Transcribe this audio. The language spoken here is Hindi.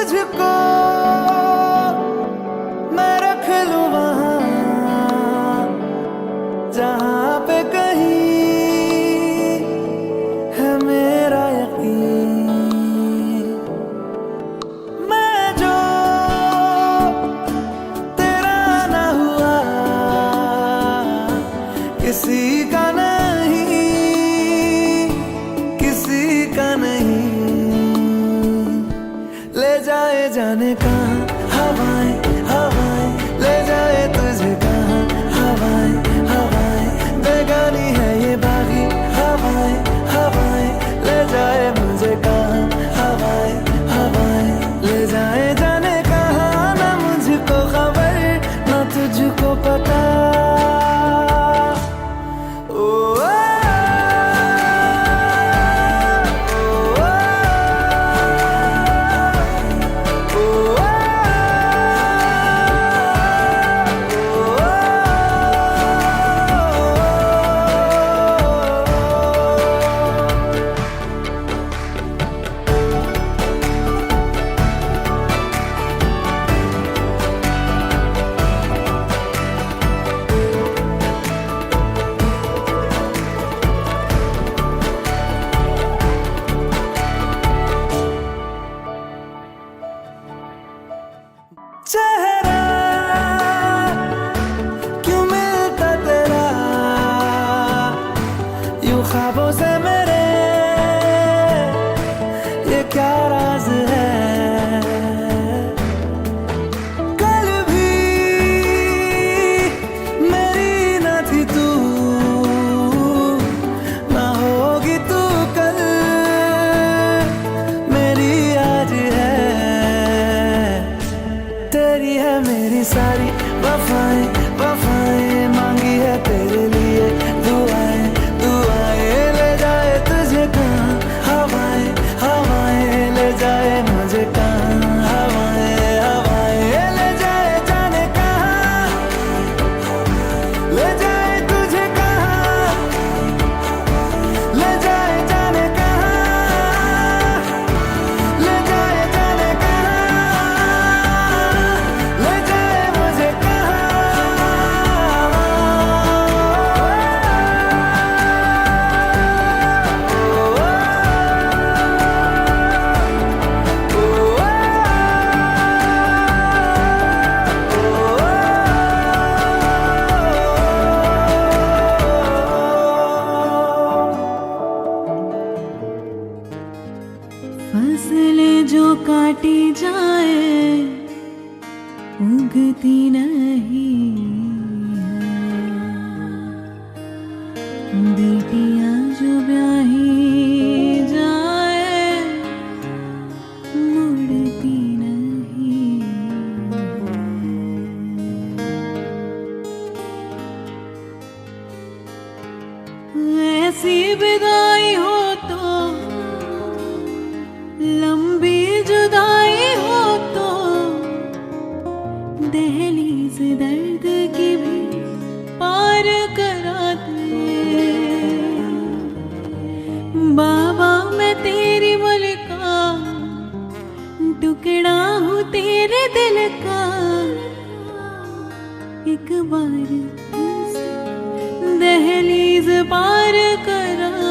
तुझको मैं रख लूं वहां जहां पे कहीं है मेरा यकीन। मैं जो तेरा ना हुआ किसी का नहीं, किसी का नहीं। ले जाए जाने कहाँ हवाएं हवाएं, ले जाए तुझे कहाँ हवाएं हवाएं। बेगानी है ये बागी हवाएं हवाएं, ले जाए मुझे कहाँ हवाएं हवाएं। ले जाए जाने कहाँ, ना मुझको खबर ना तुझको पता। चेहरा क्यों मिलता तेरा यूं ख्वाबों से मेरे, ये क्या राज है। कल भी मेरी न थी तू, ना होगी तू कल मेरी आज है। तेरी है मेरी सारी वफाएं वफाएं, मांगी है तेरे लिए दुआएं दुआएं। ले जाए तुझे कहाँ हवाएं हवाएं, ले जाए मुझे कहाँ हवाएं हवाएं। ले जाए जाने कहाँ, ले जाए तुझे कहाँ, ले जाए जाने कहाँ, ले जाए जाने कहाँ, ले जाए मुझे कहाँ। फसलें जो काटी जाए उगती नहीं है, बेटियां जो ब्याही जाए मुड़ती नहीं है। ऐसी विदाई हो तो, लंबी जुदाई हो तो, दहलीज दर्द की भी पार करा दे। बाबा मैं तेरी मलका, टुकड़ा हूँ तेरे दिल का। एक बार दहलीज पार करा